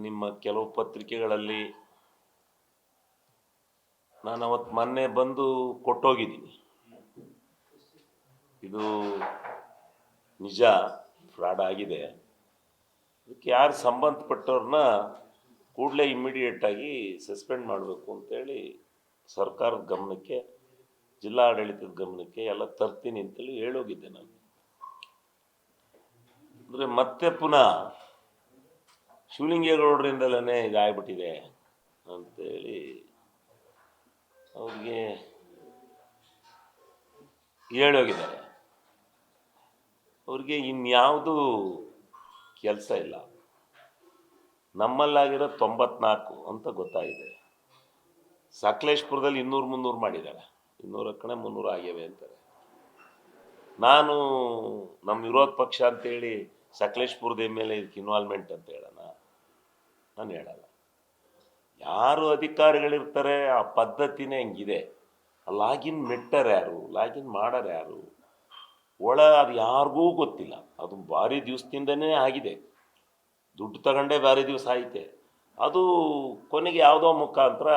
ನಿಮ್ಮ ಕೆಲವು ಪತ್ರಿಕೆಗಳಲ್ಲಿ ನಾನು ಅವತ್ತು ಮೊನ್ನೆ ಬಂದು ಕೊಟ್ಟೋಗಿದ್ದೀನಿ. ಇದು ನಿಜ, ಫ್ರಾಡ್ ಆಗಿದೆ. ಇದಕ್ಕೆ ಯಾರು ಸಂಬಂಧಪಟ್ಟವ್ರನ್ನ ಕೂಡಲೇ ಇಮ್ಮಿಡಿಯೇಟಾಗಿ ಸಸ್ಪೆಂಡ್ ಮಾಡಬೇಕು ಅಂತೇಳಿ ಸರ್ಕಾರದ ಗಮನಕ್ಕೆ, ಜಿಲ್ಲಾಡಳಿತದ ಗಮನಕ್ಕೆ ಎಲ್ಲ ತರ್ತೀನಿ ಅಂತೇಳಿ ಹೇಳೋಗಿದ್ದೆ ನಾನು. ಅಂದರೆ ಮತ್ತೆ ಪುನಃ ಶಿವಲಿಂಗೇಗೌಡರಿಂದಲೇ ಇದಾಗ್ಬಿಟ್ಟಿದೆ ಅಂತೇಳಿ ಅವ್ರಿಗೆ ಹೇಳೋಗಿದ್ದಾರೆ. ಅವ್ರಿಗೆ ಇನ್ಯಾವುದು ಕೆಲಸ ಇಲ್ಲ. ನಮ್ಮಲ್ಲಾಗಿರೋ 94 ಅಂತ ಗೊತ್ತಾಗಿದೆ. ಸಕಲೇಶ್ಪುರದಲ್ಲಿ 200-300 ಮಾಡಿದ್ದಾರೆ. 200 ಕಡೆ 300 ಆಗ್ಯವೆ ಅಂತಾರೆ. ನಾನು ನಮ್ಮ ವಿರೋಧ ಪಕ್ಷ ಅಂತೇಳಿ ಸಕಲೇಶ್ಪುರದ ಮೇಲೆ ಇದಕ್ಕೆ ಇನ್ವಾಲ್ವ್ಮೆಂಟ್ ಅಂತ ಹೇಳೋಣ? ನಾನು ಹೇಳಲ್ಲ. ಯಾರು ಅಧಿಕಾರಿಗಳಿರ್ತಾರೆ ಆ ಪದ್ಧತಿನೇ ಹಂಗಿದೆ. ಲಾಗಿನ್ ಮೆಟ್ಟರು ಯಾರು, ಲಾಗಿನ್ ಮಾಡೋರು ಯಾರು, ಅದು ಯಾರಿಗೂ ಗೊತ್ತಿಲ್ಲ. ಅದು ಭಾರಿ ದಿವಸದಿಂದನೇ ಆಗಿದೆ. ದುಡ್ಡು ತಗೊಂಡೇ ಭಾರಿ ದಿವಸ ಐತೆ. ಅದು ಕೊನೆಗೆ ಯಾವುದೋ ಮುಖಾಂತರ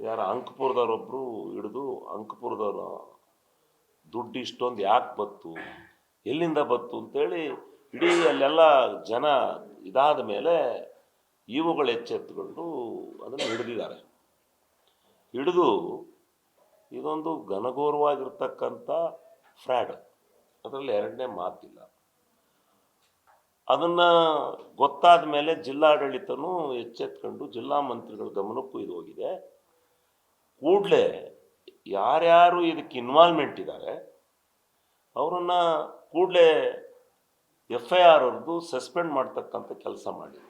ಯಾರು ಅಂಕಪುರದವರೊಬ್ಬರು ಹಿಡಿದು, ಅಂಕಪುರದವರು ದುಡ್ಡು ಇಷ್ಟೊಂದು ಯಾಕೆ ಬತ್ತು, ಎಲ್ಲಿಂದ ಬತ್ತು ಅಂತೇಳಿ ಇಡೀ ಅಲ್ಲೆಲ್ಲ ಜನ ಇದಾದ ಮೇಲೆ ಇವುಗಳು ಎಚ್ಚೆತ್ತುಕೊಂಡು ಅದನ್ನು ಹಿಡಿದಿದ್ದಾರೆ. ಹಿಡಿದು ಇದೊಂದು ಘನಘೋರವಾಗಿರ್ತಕ್ಕಂಥ ಫ್ರಾಡ್, ಅದರಲ್ಲಿ ಎರಡನೇ ಮಾತಿಲ್ಲ. ಅದನ್ನು ಗೊತ್ತಾದ ಮೇಲೆ ಜಿಲ್ಲಾಡಳಿತನೂ ಎಚ್ಚೆತ್ಕೊಂಡು ಜಿಲ್ಲಾ ಮಂತ್ರಿಗಳ ಗಮನಕ್ಕೂ ಇದು ಹೋಗಿದೆ. ಕೂಡಲೇ ಯಾರ್ಯಾರು ಇದಕ್ಕೆ ಇನ್ವಾಲ್ವ್ಮೆಂಟ್ ಇದ್ದಾರೆ ಅವರನ್ನು ಕೂಡಲೇ FIR ಅವ್ರದ್ದು ಸಸ್ಪೆಂಡ್ ಮಾಡ್ತಕ್ಕಂಥ ಕೆಲಸ ಮಾಡಿಲ್ಲ.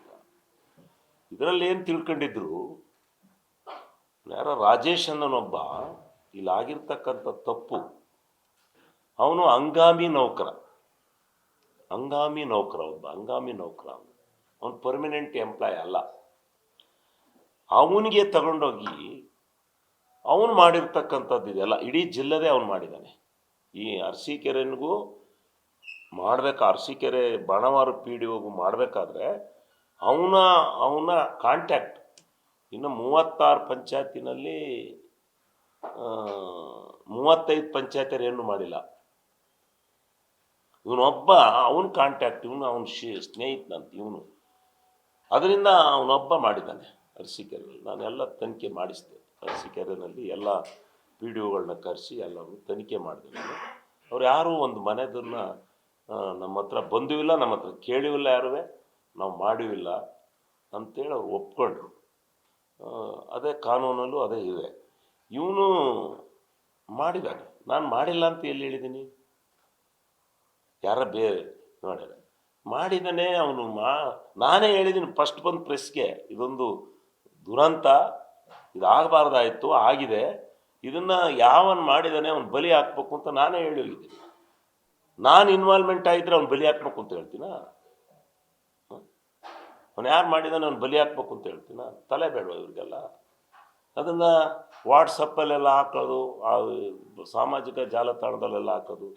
ಇದರಲ್ಲಿ ಏನು ತಿಳ್ಕೊಂಡಿದ್ರು, ಯಾರೋ ರಾಜೇಶ್ ಅನ್ನೋನೊಬ್ಬ ಇಲ್ಲಾಗಿರ್ತಕ್ಕಂಥ ತಪ್ಪು, ಅವನು ಹಂಗಾಮಿ ನೌಕರ ಅವನು ಪರ್ಮನೆಂಟ್ ಎಂಪ್ಲಾಯ್ ಅಲ್ಲ. ಅವನಿಗೆ ತಗೊಂಡೋಗಿ ಅವನು ಮಾಡಿರ್ತಕ್ಕಂಥದ್ದು ಇದೆಲ್ಲ ಇಡೀ ಜಿಲ್ಲೆದೇ ಅವನು ಮಾಡಿದ್ದಾನೆ. ಈ ಅರಸೀಕೆರೆನಿಗೂ ಮಾಡಬೇಕು, ಅರಸೀಕೆರೆ ಬಾಣವಾರ PDO ಮಾಡಬೇಕಾದ್ರೆ ಅವನ ಕಾಂಟ್ಯಾಕ್ಟ್ ಇನ್ನು 36 ಪಂಚಾಯತಿನಲ್ಲಿ 35 ಪಂಚಾಯತಿಯರು ಏನು ಮಾಡಿಲ್ಲ. ಇವನೊಬ್ಬ ಅವನ ಕಾಂಟ್ಯಾಕ್ಟ್, ಅವನ ಸ್ನೇಹಿತನಂತ ಇವನು. ಅದರಿಂದ ಅವನೊಬ್ಬ ಮಾಡಿದ್ದಾನೆ ಅರಸೀಕೆರೆಯಲ್ಲಿ. ನಾನೆಲ್ಲ ತನಿಖೆ ಮಾಡಿಸಿದೆ. ಅರಸೀಕೆರೆಯಲ್ಲಿ ಎಲ್ಲ PDOಗಳನ್ನ ಕರೆಸಿ ಎಲ್ಲರೂ ತನಿಖೆ ಮಾಡಿದೆ. ಅವ್ರು ಯಾರೂ ಒಂದು ಮನೆದನ್ನ ನಮ್ಮ ಹತ್ರ ಬಂದುವಿಲ್ಲ, ನಮ್ಮ ಹತ್ರ ಕೇಳಿವಿಲ್ಲ, ಯಾರೂ ನಾವು ಮಾಡಿವಿಲ್ಲ ಅಂತೇಳಿ ಅವ್ರು ಒಪ್ಕೊಂಡ್ರು. ಅದೇ ಕಾನೂನಲ್ಲೂ ಅದೇ ಇದೆ. ಇವನು ಮಾಡಿದ್ದಾನೆ, ನಾನು ಮಾಡಿಲ್ಲ ಅಂತ ಎಲ್ಲಿ ಹೇಳಿದ್ದೀನಿ? ಯಾರ ಬೇರೆ ನೋಡ್ಯಾರ ಮಾಡಿದ್ದಾನೆ ಅವನು. ನಾನೇ ಹೇಳಿದ್ದೀನಿ ಫಸ್ಟ್ ಬಂದು ಪ್ರೆಸ್ಗೆ, ಇದೊಂದು ದುರಂತ, ಇದಾಗಬಾರ್ದಾಯಿತು, ಆಗಿದೆ, ಇದನ್ನು ಯಾವನು ಮಾಡಿದ್ದಾನೆ ಅವನು ಬಲಿ ಹಾಕ್ಬೇಕು ಅಂತ ನಾನೇ ಹೇಳಿ ಹೋಗಿದ್ದೀನಿ. ನಾನು ಇನ್ವಾಲ್ವ್ಮೆಂಟ್ ಆಗಿದ್ರೆ ಅವ್ನು ಬಲಿ ಹಾಕ್ಬೇಕು ಅಂತ ಹೇಳ್ತೀನ? ಅವನು ಯಾರು ಮಾಡಿದಾನೆ ಅವ್ನು ಬಲಿ ಹಾಕ್ಬೇಕು ಅಂತ ಹೇಳ್ತೀನ? ತಲೆ ಬೇಡವಾ ಇವ್ರಿಗೆಲ್ಲ? ಅದನ್ನು ವಾಟ್ಸಪ್ಪಲ್ಲೆಲ್ಲ ಹಾಕೋದು, ಸಾಮಾಜಿಕ ಜಾಲತಾಣದಲ್ಲೆಲ್ಲ ಹಾಕೋದು,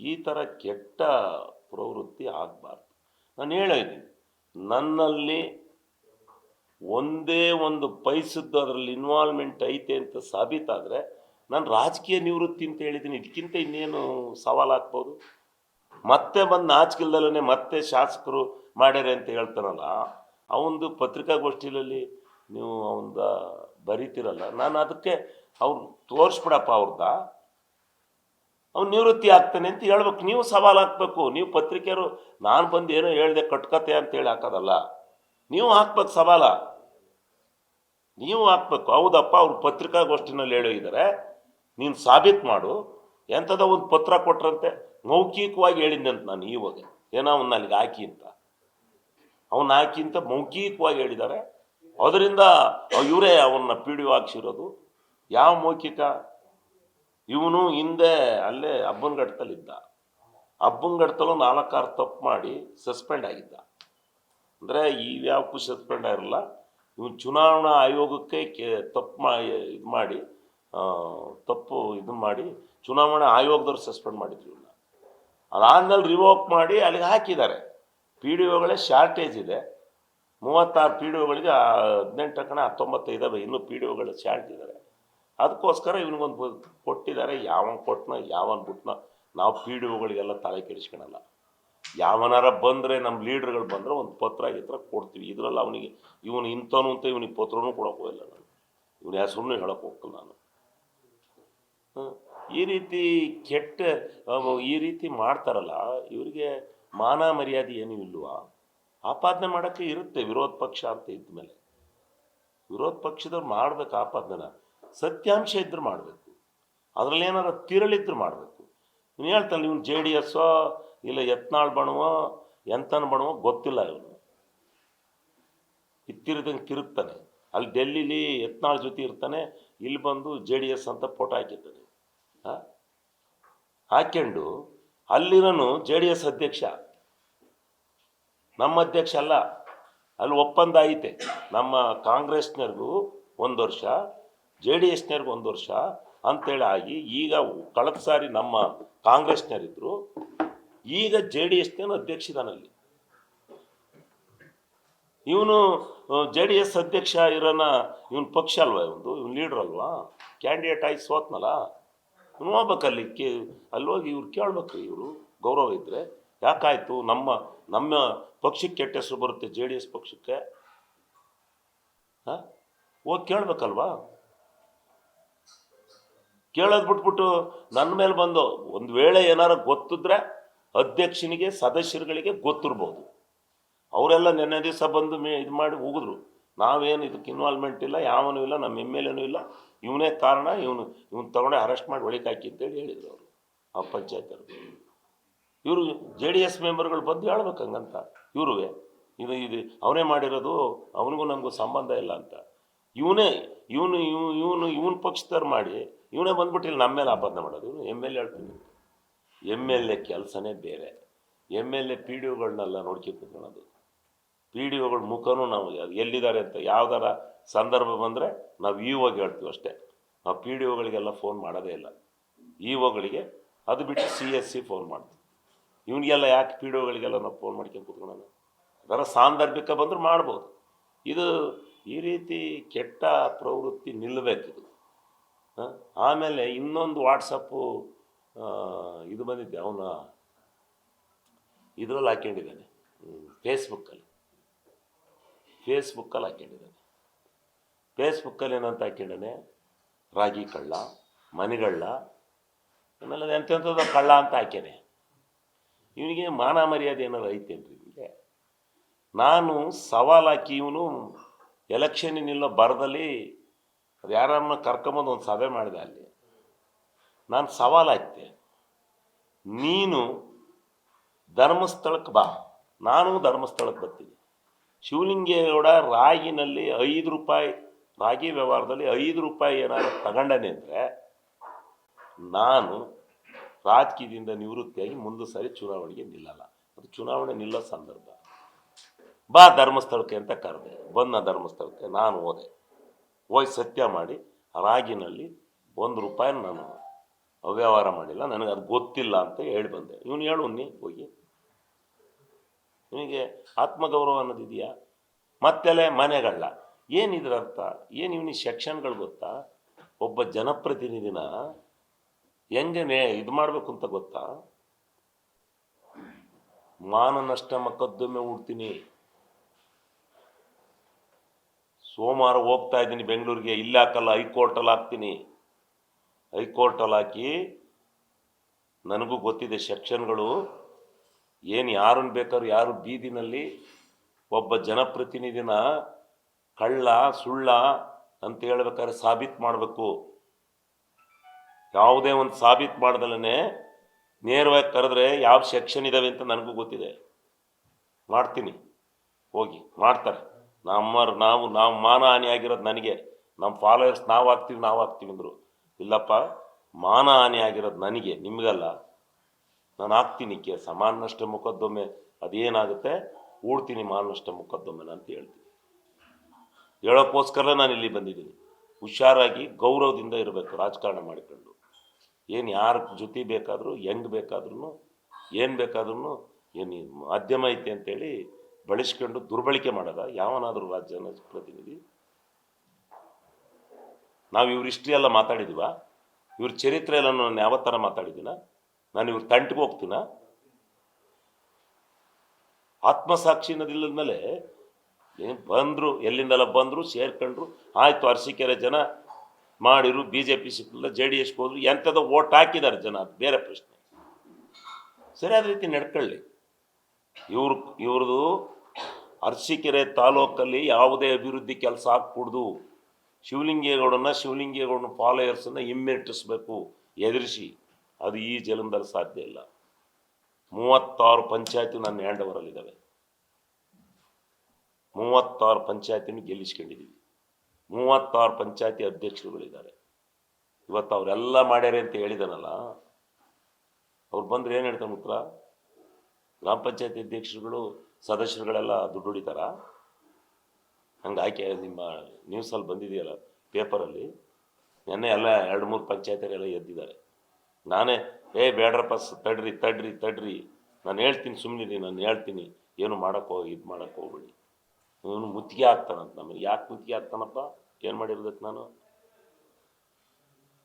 ಈ ಥರ ಕೆಟ್ಟ ಪ್ರವೃತ್ತಿ ಆಗಬಾರ್ದು. ನಾನು ಹೇಳಿದ್ದೀನಿ, ನನ್ನಲ್ಲಿ ಒಂದೇ ಒಂದು ಪೈಸದ್ದು ಅದರಲ್ಲಿ ಇನ್ವಾಲ್ವ್ಮೆಂಟ್ ಐತೆ ಅಂತ ಸಾಬೀತಾದರೆ ನಾನು ರಾಜಕೀಯ ನಿವೃತ್ತಿ ಅಂತ ಹೇಳಿದ್ದೀನಿ. ಇದಕ್ಕಿಂತ ಇನ್ನೇನು ಸವಾಲು ಹಾಕ್ಬೋದು? ಮತ್ತೆ ಬಂದು ನಾಚಿಕೆಲ್ದಲ್ಲೇ ಮತ್ತೆ ಶಾಸಕರು ಮಾಡ್ಯಾರೆ ಅಂತ ಹೇಳ್ತಾನಲ್ಲ, ಅವನದು ಪತ್ರಿಕಾಗೋಷ್ಠಿಯಲ್ಲಿ ನೀವು ಅವನ ಬರೀತಿರಲ್ಲ, ನಾನು ಅದಕ್ಕೆ ಅವ್ರು ತೋರಿಸ್ಬಿಡಪ್ಪ ಅವ್ರದ, ಅವ್ನು ನಿವೃತ್ತಿ ಆಗ್ತಾನೆ ಅಂತ ಹೇಳ್ಬೇಕು. ನೀವು ಸವಾಲು ಹಾಕ್ಬೇಕು. ನೀವು ಪತ್ರಿಕೆಯರು ನಾನು ಬಂದು ಏನೋ ಹೇಳಿದೆ ಕಟ್ಕತೆ ಅಂತೇಳಿ ಹಾಕೋದಲ್ಲ, ನೀವು ಹಾಕ್ಬೇಕು ಸವಾಲ, ನೀವು ಹಾಕ್ಬೇಕು. ಹೌದಪ್ಪ ಅವ್ರು ಪತ್ರಿಕಾಗೋಷ್ಠಿನಲ್ಲಿ ಹೇಳಿದ್ದಾರೆ, ನೀನು ಸಾಬೀತು ಮಾಡು. ಎಂಥದೋ ಒಂದು ಪತ್ರ ಕೊಟ್ರಂತೆ, ಮೌಖಿಕವಾಗಿ ಹೇಳಿದ್ದಂತ ನಾನು ಇವಾಗ ಏನೋ ಅವನ್ನ ಅಲ್ಲಿಗೆ ಹಾಕಿ ಅಂತ, ಅವನ್ನ ಹಾಕಿ ಅಂತ ಮೌಖಿಕವಾಗಿ ಹೇಳಿದ್ದಾರೆ. ಅದರಿಂದ ಇವರೇ ಅವನ್ನ PDO ಹಾಕ್ಸಿರೋದು. ಯಾವ ಮೌಖಿಕ? ಇವನು ಹಿಂದೆ ಅಲ್ಲೇ ಅಬ್ಬನಘಟ್ಟದಲ್ಲಿದ್ದ, ಅಬ್ಬನಘಟ್ಟದಲ್ಲೂ 4-6 ತಪ್ಪು ಮಾಡಿ ಸಸ್ಪೆಂಡ್ ಆಗಿದ್ದ. ಅಂದರೆ ಯಾವಕ್ಕೂ ಸಸ್ಪೆಂಡ್ ಆಗಿರಲ್ಲ. ಇವನು ಚುನಾವಣಾ ಆಯೋಗಕ್ಕೆ ತಪ್ಪು ಮಾಡಿ ಚುನಾವಣಾ ಆಯೋಗದವ್ರು ಸಸ್ಪೆಂಡ್ ಮಾಡಿದ್ರು ಇವನ್ನ. ಅದಾದ್ಮೇಲೆ ರಿವೋಕ್ ಮಾಡಿ ಅಲ್ಲಿಗೆ ಹಾಕಿದ್ದಾರೆ. ಪಿ ಡಿ ಒಗಳೇ ಶಾರ್ಟೇಜ್ ಇದೆ. 36 ಪಿ ಡಿ ಒಗಳಿಗೆ 18 ಕಣ 19 ಇದ್ದಾವೆ, ಇನ್ನೂ ಪಿ ಡಿ ಒಗಳು ಶಾರ್ಟ್ ಇದ್ದಾರೆ. ಅದಕ್ಕೋಸ್ಕರ ಇವನಿಗೊಂದು ಕೊಟ್ಟಿದ್ದಾರೆ. ಯಾವನ್ ಕೊಟ್ಟನ ಯಾವನ್ ಬಿಟ್ನ ನಾವು ಪಿ ಡಿ ಒಗಳಿಗೆಲ್ಲ ತಲೆ ಕೆಡಿಸ್ಕೊಳಲ್ಲ. ಯಾವನಾರ ಬಂದರೆ ನಮ್ಮ ಲೀಡ್ರ್ಗಳು ಬಂದರೆ ಒಂದು ಪತ್ರ ಕೊಡ್ತೀವಿ. ಇದರಲ್ಲಿ ಅವನಿಗೆ ಇವನು ಇಂಥವನು ಅಂತ ಇವನಿಗೆ ಪತ್ರನೂ ಕೊಡೋಕೆ ಹೋಗಿಲ್ಲ ನಾನು, ಇವನ ಹೆಸರನ್ನು ಹೇಳೋಕೆ ಹೋಗ್ತಿಲ್ಲ ನಾನು. ಈ ರೀತಿ ಕೆಟ್ಟ ಈ ರೀತಿ ಮಾಡ್ತಾರಲ್ಲ, ಇವರಿಗೆ ಮಾನ ಮರ್ಯಾದೆ ಏನೂ ಇಲ್ವಾ? ಆಪಾದನೆ ಮಾಡೋಕ್ಕೆ ಇರುತ್ತೆ ವಿರೋಧ ಪಕ್ಷ ಅಂತ ಇದ್ಮೇಲೆ. ವಿರೋಧ ಪಕ್ಷದವ್ರು ಮಾಡ್ಬೇಕು ಆಪಾದನೆ, ಸತ್ಯಾಂಶ ಇದ್ರೆ ಮಾಡಬೇಕು, ಅದರಲ್ಲಿ ಏನಾರ ತಿರಳಿದ್ರೆ ಮಾಡಬೇಕು. ನೀನು ಹೇಳ್ತಾನೆ ಇವನು JDS ಇಲ್ಲ ಯತ್ನಾಳ್ ಬಣವೋ ಎಂತನ ಬಣವೋ ಗೊತ್ತಿಲ್ಲ. ಇವನು ಇತ್ತಿರದಂಗೆ ತಿರುಗ್ತಾನೆ. ಅಲ್ಲಿ ಡೆಲ್ಲಿಲಿ ಯತ್ನಾಳ್ ಜೊತೆ ಇರ್ತಾನೆ, ಇಲ್ಲಿ ಬಂದು JDS ಅಂತ ಫೋಟೋ ಹಾಕಿರ್ತಾನೆ. ಹಾಕ್ಕೊಂಡು ಅಲ್ಲಿರೋನು JDS ಅಧ್ಯಕ್ಷ, ನಮ್ಮ ಅಧ್ಯಕ್ಷ ಅಲ್ಲ. ಅಲ್ಲಿ ಒಪ್ಪಂದ ಐತೆ, ನಮ್ಮ ಕಾಂಗ್ರೆಸ್ನವ್ರಿಗೂ 1 ವರ್ಷ JDSನವ್ರಿಗೂ 1 ವರ್ಷ ಅಂತೇಳಿ ಆಗಿ, ಈಗ ಕಳೆದ ಸಾರಿ ನಮ್ಮ ಕಾಂಗ್ರೆಸ್ನವರಿದ್ರು, ಈಗ JDSನ ಅಧ್ಯಕ್ಷ ಇದಾನಲ್ಲಿ. ಇವನು JDS ಅಧ್ಯಕ್ಷ ಇರೋನ, ಇವನ್ ಪಕ್ಷ ಅಲ್ವಾ, ಇವನು ಲೀಡ್ರ್ ಅಲ್ವಾ, ಕ್ಯಾಂಡಿಡೇಟ್ ಆಗಿ ಸೋತ್ನಲ್ಲ. ಇವನು ಹೋಗ್ಬೇಕಲ್ಲಿ, ಅಲ್ಲಿ ಹೋಗಿ ಇವ್ರು ಕೇಳ್ಬೇಕು. ಇವರು ಗೌರವ ಇದ್ದರೆ ಯಾಕಾಯ್ತು, ನಮ್ಮ ಪಕ್ಷಕ್ಕೆ ಕೆಟ್ಟ ಹೆಸರು ಬರುತ್ತೆ, JDS ಪಕ್ಷಕ್ಕೆ. ಹೋಗಿ ಕೇಳ್ಬೇಕಲ್ವಾ? ಕೇಳೋದು ಬಿಟ್ಬಿಟ್ಟು ನನ್ನ ಮೇಲೆ ಬಂದು, ಒಂದು ವೇಳೆ ಏನಾರು ಗೊತ್ತಿದ್ರೆ ಅಧ್ಯಕ್ಷನಿಗೆ ಸದಸ್ಯರುಗಳಿಗೆ ಗೊತ್ತಿರ್ಬೋದು. ಅವರೆಲ್ಲ ನೆನ್ನೆ ದಿವಸ ಬಂದು ಇದು ಮಾಡಿ ಹೋಗಿದ್ರು, ನಾವೇನು ಇದಕ್ಕೆ ಇನ್ವಾಲ್ವ್ಮೆಂಟ್ ಇಲ್ಲ, ಯಾವನೂ ಇಲ್ಲ, ನಮ್ಮ MLAನೂ ಇಲ್ಲ, ಇವನೇ ಕಾರಣ, ಇವನು ತಗೊಂಡೆ ಅರೆಸ್ಟ್ ಮಾಡಿ ಒಳಗೆ ಹಾಕಿ ಅಂತೇಳಿ ಹೇಳಿದ್ರು ಅವರು, ಆ ಪಂಚಾಯತರು. ಇವರು JDS ಮೆಂಬರ್ಗಳು ಬಂದು ಹೇಳ್ಬೇಕು ಹಂಗಂತ. ಇವರು ಇದು ಅವನೇ ಮಾಡಿರೋದು, ಅವನಿಗೂ ನಮಗೂ ಸಂಬಂಧ ಇಲ್ಲ ಅಂತ. ಇವನು ಪಕ್ಷದವ್ರು ಮಾಡಿ ಇವನೇ ಬಂದ್ಬಿಟ್ಟಿಲ್ಲ ನಮ್ಮ ಮೇಲೆ ಆಪಾದನೆ ಮಾಡೋದು. ಇವನು MLA ಹೇಳ್ತೀನಿ, MLA ಕೆಲಸನೇ ಬೇರೆ. MLA PDOಗಳನ್ನೆಲ್ಲ ನೋಡ್ಕೊಳ್ಕೊಳ್ಳೋದು. PDOಗಳ ಮುಖನೂ ನಾವು ಎಲ್ಲಿದ್ದಾರೆ ಅಂತ ಯಾವ್ದಾರ ಸಂದರ್ಭ ಬಂದರೆ ನಾವು EOಗೆ ಹೇಳ್ತೀವಿ ಅಷ್ಟೇ. ನಾವು PDOಗಳಿಗೆಲ್ಲ ಫೋನ್ ಮಾಡೋದೇ ಇಲ್ಲ. EOಗಳಿಗೆ ಅದು ಬಿಟ್ಟು CSC ಫೋನ್ ಮಾಡ್ತೀವಿ. ಇವನಿಗೆಲ್ಲ ಯಾಕೆ PDOಗಳಿಗೆಲ್ಲ ನಾವು ಫೋನ್ ಮಾಡ್ಕೊಂಡು ಕೂತ್ಕೊಳ್ಳೋಣ? ಅದರ ಸಾಂದರ್ಭಿಕ ಬಂದ್ರೆ ಮಾಡ್ಬೋದು. ಇದು ಈ ರೀತಿ ಕೆಟ್ಟ ಪ್ರವೃತ್ತಿ ನಿಲ್ಲಬೇಕಿದು. ಆಮೇಲೆ ಇನ್ನೊಂದು ವಾಟ್ಸಪ್ಪು ಇದು ಬಂದಿದ್ದೆ, ಅವನ ಇದರಲ್ಲಿ ಹಾಕ್ಕೊಂಡಿದ್ದಾನೆ, ಫೇಸ್ಬುಕ್ಕಲ್ಲಿ ಹಾಕ್ಕೊಂಡಿದ್ದಾನೆ. ಫೇಸ್ಬುಕ್ಕಲ್ಲಿ ಏನಂತ ಹಾಕ್ಕೊಂಡಾನೆ, ರಾಗಿ ಕಳ್ಳ, ಮನೆಗಳ್ಳ, ಆಮೇಲೆ ಎಂತೆಂಥದ್ದು ಕಳ್ಳ ಅಂತ ಹಾಕ್ಯಾನೆ. ಇವನಿಗೆ ಮಾನ ಮರ್ಯಾದೆ ಏನಾರು ಐತೇನ್ರಿ ಇವನಿಗೆ? ನಾನು ಸವಾಲು ಹಾಕಿ, ಇವನು ಎಲೆಕ್ಷನ್ನಿನಿಲ್ಲ ಬರದಲ್ಲಿ ಅದು ಯಾರನ್ನ ಕರ್ಕೊಂಬಂದು ಒಂದು ಸಭೆ ಮಾಡಿದೆ. ಅಲ್ಲಿ ನಾನು ಸವಾಲು ಹಾಕ್ತೆ, ನೀನು ಧರ್ಮಸ್ಥಳಕ್ಕೆ ಬಾ, ನಾನು ಧರ್ಮಸ್ಥಳಕ್ಕೆ ಬರ್ತೀನಿ. ಶಿವಲಿಂಗೇಗೌಡ ರಾಗಿನಲ್ಲಿ 5 ರೂಪಾಯಿ, ರಾಗಿ ವ್ಯವಹಾರದಲ್ಲಿ 5 ರೂಪಾಯಿ ಏನಾದ್ರು ತಗೊಂಡನೆ ಅಂದರೆ ನಾನು ರಾಜಕೀಯದಿಂದ ನಿವೃತ್ತಿಯಾಗಿ ಮುಂದೆ ಸಾರಿ ಚುನಾವಣೆಗೆ ನಿಲ್ಲಲ್ಲ. ಅದು ಚುನಾವಣೆ ನಿಲ್ಲೋ ಸಂದರ್ಭ. ಬಾ ಧರ್ಮಸ್ಥಳಕ್ಕೆ ಅಂತ ಕರೆದೆ. ಬಂದ ಧರ್ಮಸ್ಥಳಕ್ಕೆ ನಾನು ಹೋದೆ. ಹೋಗಿ ಸತ್ಯ ಮಾಡಿ ರಾಗಿನಲ್ಲಿ 1 ರೂಪಾಯಿ ನಾನು ಅವ್ಯವಹಾರ ಮಾಡಿಲ್ಲ, ನನಗೆ ಅದು ಗೊತ್ತಿಲ್ಲ ಅಂತ ಹೇಳಿ ಬಂದೆ. ಇವನು ಹೇಳು ನೀ ಹೋಗಿ, ಇವನಿಗೆ ಆತ್ಮಗೌರವ ಅನ್ನೋದಿದೆಯಾ? ಮತ್ತೆಲೆ ಮನೆಗಳ ಏನಿದ್ರ ಅರ್ಥ ಏನು? ಇವನಿಗೆ ಸೆಕ್ಷನ್ಗಳು ಗೊತ್ತಾ? ಒಬ್ಬ ಜನಪ್ರತಿನಿಧಿನ ಹೆಂಗೆ ಇದು ಮಾಡಬೇಕು ಅಂತ ಗೊತ್ತಾ? ಮಾನನಷ್ಟ ಮೊಕದ್ದಮೆ ಹೂಡ್ತೀನಿ. ಸೋಮವಾರ ಹೋಗ್ತಾ ಇದ್ದೀನಿ ಬೆಂಗಳೂರಿಗೆ, ಇಲ್ಲಿ ಹಾಕಲ್ಲ, ಹೈಕೋರ್ಟಲ್ಲಿ ಹಾಕ್ತೀನಿ. ಹೈಕೋರ್ಟಲ್ಲಿ ಹಾಕಿ, ನನಗೂ ಗೊತ್ತಿದೆ ಸೆಕ್ಷನ್ಗಳು ಏನು, ಯಾರನ್ನು ಬೇಕಾದ್ರೂ ಯಾರು ಬೀದಿನಲ್ಲಿ ಒಬ್ಬ ಜನಪ್ರತಿನಿಧಿನ ಕಳ್ಳ ಸುಳ್ಳ ಅಂತ ಹೇಳ್ಬೇಕಾದ್ರೆ ಸಾಬೀತು ಮಾಡಬೇಕು. ಯಾವುದೇ ಒಂದು ಸಾಬೀತು ಮಾಡ್ದಲೇ ನೇರವಾಗಿ ಕರೆದ್ರೆ ಯಾವ ಸೆಕ್ಷನ್ ಇದ್ದಾವೆ ಅಂತ ನನಗೂ ಗೊತ್ತಿದೆ. ಮಾಡ್ತೀನಿ, ಹೋಗಿ ಮಾಡ್ತಾರೆ. ನಾವು ಮಾನ ಹಾನಿ ಆಗಿರೋದು ನನಗೆ, ನಮ್ಮ ಫಾಲೋವರ್ಸ್ ನಾವು ಹಾಕ್ತೀವಿ ಅಂದರು. ಇಲ್ಲಪ್ಪ, ಮಾನ ಹಾನಿ ಆಗಿರೋದು ನನಗೆ, ನಿಮಗಲ್ಲ. ನಾನು ಹಾಕ್ತೀನಿ ಕೇಸ್, ಮಾನನಷ್ಟ ಮೊಕದ್ದಮೆ ಅದೇನಾಗುತ್ತೆ ಹೂಡ್ತೀನಿ, ಮಾನನಷ್ಟ ಮೊಕದ್ದಮೆನ ಅಂತ ಹೇಳ್ತೀನಿ. ಹೇಳೋಕ್ಕೋಸ್ಕರ ನಾನು ಇಲ್ಲಿ ಬಂದಿದ್ದೀನಿ. ಹುಷಾರಾಗಿ ಗೌರವದಿಂದ ಇರಬೇಕು ರಾಜಕಾರಣ ಮಾಡಿಕೊಂಡು. ಏನು ಯಾರ ಜೊತೆ ಬೇಕಾದರೂ, ಹೆಂಗೆ ಬೇಕಾದ್ರೂ, ಏನು ಬೇಕಾದ್ರೂ ಏನು ಮಾಧ್ಯಮ ಐತೆ ಅಂತೇಳಿ ಬಳಸ್ಕೊಂಡು ದುರ್ಬಳಕೆ ಮಾಡೋದ ಯಾವನಾದರೂ ರಾಜ್ಯನ ಪ್ರತಿನಿಧಿ? ನಾವು ಇವ್ರ ಹಿಸ್ಟ್ರಿ ಎಲ್ಲ ಮಾತಾಡಿದೀವ? ಇವ್ರ ಚರಿತ್ರೆ ಎಲ್ಲ ನಾನು ಯಾವ ಥರ ಮಾತಾಡಿದ್ದೀನ? ನಾನು ಇವ್ರ ತಂಟಿಗೆ ಹೋಗ್ತೀನ? ಆತ್ಮಸಾಕ್ಷಿ ಅನ್ನೋದಿಲ್ಲದ ಮೇಲೆ ಏನು ಬಂದರು, ಎಲ್ಲಿಂದೆಲ್ಲ ಬಂದರು, ಸೇರ್ಕೊಂಡ್ರು, ಆಯಿತು ಅರಸೀಕೆರೆ ಜನ ಮಾಡಿರು, BJP ಸಿಕ್ಕಿಲ್ಲ, JDSಗೆ ಹೋದ್ರು, ಎಂಥದ್ದು ಓಟ್ ಹಾಕಿದ್ದಾರೆ ಜನ, ಅದು ಬೇರೆ ಪ್ರಶ್ನೆ. ಸರಿಯಾದ ರೀತಿ ನಡ್ಕೊಳ್ಳಿ. ಇವ್ರದ್ದು ಅರಸೀಕೆರೆ ತಾಲೂಕಲ್ಲಿ ಯಾವುದೇ ಅಭಿವೃದ್ಧಿ ಕೆಲಸ ಆಗ್ಕೂಡ್ದು. ಶಿವಲಿಂಗೇಗೌಡನ ಫಾಲೋಯರ್ಸನ್ನು ಹಿಮ್ಮೆಟ್ಟಿಸ್ಬೇಕು, ಎದುರಿಸಿ. ಅದು ಈ ಜನ್ಮದಲ್ಲಿ ಸಾಧ್ಯ ಇಲ್ಲ. 36 ಪಂಚಾಯತಿ ನನ್ನ ಹ್ಯಾಂಡ್ ಓವರಲ್ಲಿದ್ದಾವೆ. 36 ಪಂಚಾಯತಿನ ಗೆಲ್ಲಿಸ್ಕೊಂಡಿದ್ದೀವಿ. 36 ಪಂಚಾಯತಿ ಅಧ್ಯಕ್ಷರುಗಳಿದ್ದಾರೆ. ಇವತ್ತು ಅವರೆಲ್ಲ ಮಾಡ್ಯಾರೆ ಅಂತ ಹೇಳಿದಾನಲ್ಲ, ಅವ್ರು ಬಂದ್ರೆ ಏನು ಹೇಳ್ತಾನೆ ಉತ್ತರ? ಗ್ರಾಮ ಪಂಚಾಯತಿ ಅಧ್ಯಕ್ಷರುಗಳು ಸದಸ್ಯರುಗಳೆಲ್ಲ ದುಡ್ಡು ಹೊಡಿತಾರ? ಹಂಗೆ ಆಯ್ಕೆ ನಿಮ್ಮ ನ್ಯೂಸಲ್ಲಿ ಬಂದಿದೆಯಲ್ಲ, ಪೇಪರಲ್ಲಿ ನೆನ್ನೆ ಎಲ್ಲ 2-3 ಪಂಚಾಯತಿಯರೆಲ್ಲ ಎದ್ದಿದ್ದಾರೆ. ನಾನೇ ಬೇಡ್ರಪ್ಪ, ತಡ್ರಿ, ನಾನು ಹೇಳ್ತೀನಿ, ಸುಮ್ಮನಿರಿ, ನಾನು ಹೇಳ್ತೀನಿ, ಏನು ಇದು ಮಾಡೋಕ್ಕೆ ಹೋಗ್ಬೇಡಿ. ಇವನು ಮುತ್ತಿಗೆ ಆಗ್ತಾನಂತ. ನಮಗೆ ಯಾಕೆ ಮುತ್ತಿಗೆ ಆಗ್ತಾನಪ್ಪ? ಏನು ಮಾಡಿರೋದಕ್ಕೆ ನಾನು?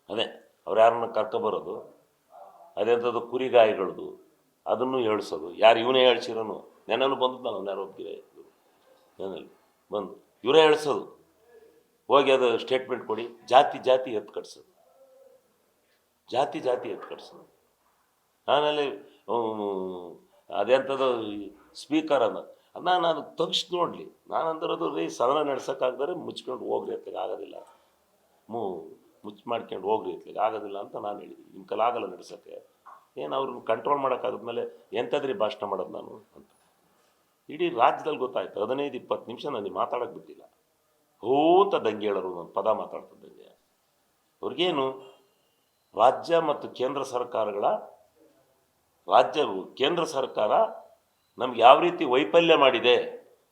ಅದೇ ಅವ್ರು ಯಾರನ್ನ ಕರ್ಕೊಬರೋದು, ಅದೆಂಥದ್ದು ಕುರಿಗಾಯಿಗಳದು, ಅದನ್ನು ಹೇಳ್ಸೋದು. ಯಾರು ಇವನೇ ಹೇಳ್ಸಿರೋನು? ನೆನನು ಬಂದು ನಾನು ಯಾರೋ ಒಪ್ಪಿಗೆ ಏನಲ್ಲಿ ಬಂದು ಇವರೇ ಹೇಳ್ಸೋದು. ಹೋಗಿ ಅದು ಸ್ಟೇಟ್ಮೆಂಟ್ ಕೊಡಿ, ಜಾತಿ ಎತ್ತು ಕಟ್ಸೋದು, ಜಾತಿ ಎತ್ತು ಕಟ್ಸೋದು. ಆಮೇಲೆ ಅದೆಂಥದ್ದು ಸ್ಪೀಕರ್ ನಾನು ಅದು ತೆಗಿಸ್ ನೋಡಲಿ. ನಾನು ಅಂದಿರೋದು ರೀ, ಸದನ ನಡ್ಸೋಕ್ಕಾಗ್ದರೆ ಮುಚ್ಕೊಂಡು ಹೋಗ್ರಿ ಅತ್ಲಾಗ ಆಗೋದಿಲ್ಲ, ಮುಚ್ಚಿ ಮಾಡ್ಕೊಂಡು ಹೋಗ್ರಿ ಅತ್ಲಾಗ ಆಗೋದಿಲ್ಲ ಅಂತ ನಾನು ಹೇಳಿದ್ದೀನಿ. ನಿಮ್ಮ ಕಲಾಗಲ್ಲ ನಡ್ಸೋಕ್ಕೆ. ಏನು ಅವ್ರನ್ನ ಕಂಟ್ರೋಲ್ ಮಾಡೋಕ್ಕಾಗದ್ಮೇಲೆ ಎಂಥದ್ರಿ ಭಾಷಣ ಮಾಡೋದು ನಾನು ಅಂತ ಇಡೀ ರಾಜ್ಯದಲ್ಲಿ ಗೊತ್ತಾಯ್ತು. 15-20 ನಿಮಿಷ ನನಗೆ ಮಾತಾಡೋಕ್ಕೆ ಬಿಟ್ಟಿಲ್ಲ. ಅಂತ ದಂಗೆ ಹೇಳೋರು, ನಾನು ಪದ ಮಾತಾಡ್ತಿದ್ದಂಗೆ. ಅವ್ರಿಗೇನು ರಾಜ್ಯ ಮತ್ತು ಕೇಂದ್ರ ಸರ್ಕಾರ ನಮ್ಗೆ ಯಾವ ರೀತಿ ವೈಫಲ್ಯ ಮಾಡಿದೆ,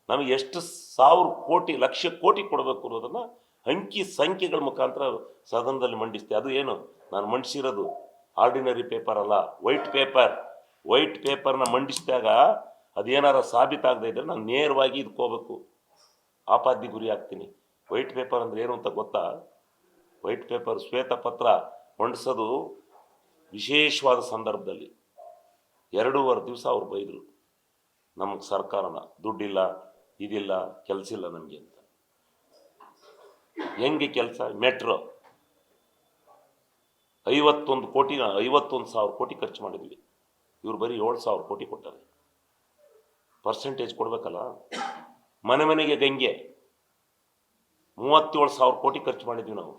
ನಮಗೆ ಎಷ್ಟು 1000 ಕೋಟಿ ಲಕ್ಷ ಕೋಟಿ ಕೊಡಬೇಕು ಅನ್ನೋದನ್ನು ಅಂಕಿ ಸಂಖ್ಯೆಗಳ ಮುಖಾಂತರ ಸದನದಲ್ಲಿ ಮಂಡಿಸ್ತೆ. ಅದು ಏನು ನಾನು ಮಂಡಿಸಿರೋದು ಆರ್ಡಿನರಿ ಪೇಪರ್ ಅಲ್ಲ, ವೈಟ್ ಪೇಪರ್ನ ಮಂಡಿಸಿದಾಗ ಅದೇನಾರ ಸಾಬೀತಾಗದೇ ಇದ್ದರೆ ನಾನು ನೇರವಾಗಿ ಇದಕ್ಕೋಗ್ಬೇಕು, ಆಪಾದಿ ಗುರಿ ಆಗ್ತೀನಿ. ವೈಟ್ ಪೇಪರ್ ಅಂದರೆ ಏನು ಅಂತ ಗೊತ್ತಾ? ವೈಟ್ ಪೇಪರ್ ಶ್ವೇತಪತ್ರ ಮಂಡಿಸೋದು ವಿಶೇಷವಾದ ಸಂದರ್ಭದಲ್ಲಿ. 2.5 ದಿವಸ ಅವ್ರು ಬೈದರು ನಮಗೆ ಸರ್ಕಾರನ, ದುಡ್ಡಿಲ್ಲ, ಇದಿಲ್ಲ, ಕೆಲಸ ಇಲ್ಲ ನಮಗೆ ಅಂತ. ಹೆಂಗೆ ಕೆಲಸ? ಮೆಟ್ರೋ 51,000 ಕೋಟಿ ಖರ್ಚು ಮಾಡಿದ್ವಿ. ಇವ್ರು ಬರೀ 7,000 ಕೋಟಿ ಕೊಟ್ಟಾರೆ. ಪರ್ಸೆಂಟೇಜ್ ಕೊಡಬೇಕಲ್ಲ. ಮನೆಗೆ ಗಂಗೆ 37,000 ಕೋಟಿ ಖರ್ಚು ಮಾಡಿದ್ವಿ ನಾವು.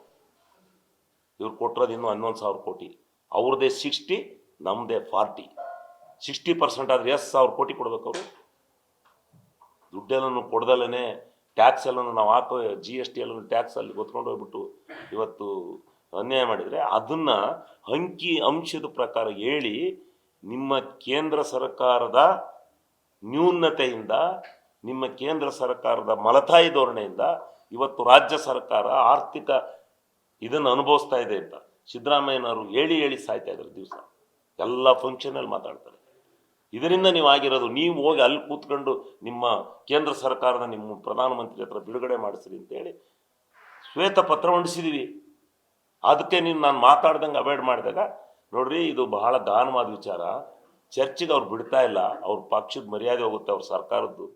ಇವ್ರು ಕೊಟ್ಟಿರೋದು ಇನ್ನೂ 11,000 ಕೋಟಿ. ಅವ್ರದ್ದೇ 60, ನಮ್ಮದೇ 40. 60% ಆದರೆ 10,000 ಕೋಟಿ ಕೊಡ್ಬೇಕು ಅವರು. ದುಡ್ಡೆಲ್ಲೂ ಕೊಡ್ದಲ್ಲೇ ಟ್ಯಾಕ್ಸ್ ಎಲ್ಲ ನಾವು ಹಾಕೋ GST ಎಲ್ಲ ಟ್ಯಾಕ್ಸ್ ಅಲ್ಲಿ ಗೊತ್ಕೊಂಡು ಹೋಗ್ಬಿಟ್ಟು ಇವತ್ತು ಅನ್ಯಾಯ ಮಾಡಿದರೆ, ಅದನ್ನು ಅಂಶದ ಪ್ರಕಾರ ಹೇಳಿ ನಿಮ್ಮ ಕೇಂದ್ರ ಸರ್ಕಾರದ ನ್ಯೂನತೆಯಿಂದ, ನಿಮ್ಮ ಕೇಂದ್ರ ಸರ್ಕಾರದ ಮಲತಾಯಿ ಧೋರಣೆಯಿಂದ ಇವತ್ತು ರಾಜ್ಯ ಸರ್ಕಾರ ಆರ್ಥಿಕ ಇದನ್ನು ಅನುಭವಿಸ್ತಾ ಇದೆ ಅಂತ ಸಿದ್ದರಾಮಯ್ಯನವರು ಹೇಳಿ ಸಾಯ್ತಾ ಇದ್ದಾರೆ. ದಿವಸ ಎಲ್ಲ ಫಂಕ್ಷನಲ್ಲಿ ಮಾತಾಡ್ತಾರೆ. ಇದರಿಂದ ನೀವು ಆಗಿರೋದು, ನೀವು ಹೋಗಿ ಅಲ್ಲಿ ಕೂತ್ಕೊಂಡು ನಿಮ್ಮ ಕೇಂದ್ರ ಸರ್ಕಾರದ ನಿಮ್ಮ ಪ್ರಧಾನಮಂತ್ರಿ ಹತ್ರ ಬಿಡುಗಡೆ ಮಾಡಿಸ್ರಿ ಅಂತೇಳಿ ಶ್ವೇತಪತ್ರ ಹೊಂದಿಸಿದ್ದೀವಿ. ಅದಕ್ಕೆ ನಾನು ಮಾತಾಡ್ದಂಗೆ ಅವಾಯ್ಡ್ ಮಾಡಿದಾಗ, ನೋಡ್ರಿ ಇದು ಬಹಳ ದಾನವಾದ ವಿಚಾರ, ಚರ್ಚೆಗೆ ಅವ್ರು ಬಿಡ್ತಾ ಇಲ್ಲ, ಅವ್ರ ಪಕ್ಷದ ಮರ್ಯಾದೆ ಹೋಗುತ್ತೆ, ಅವ್ರ ಸರ್ಕಾರದ್ದು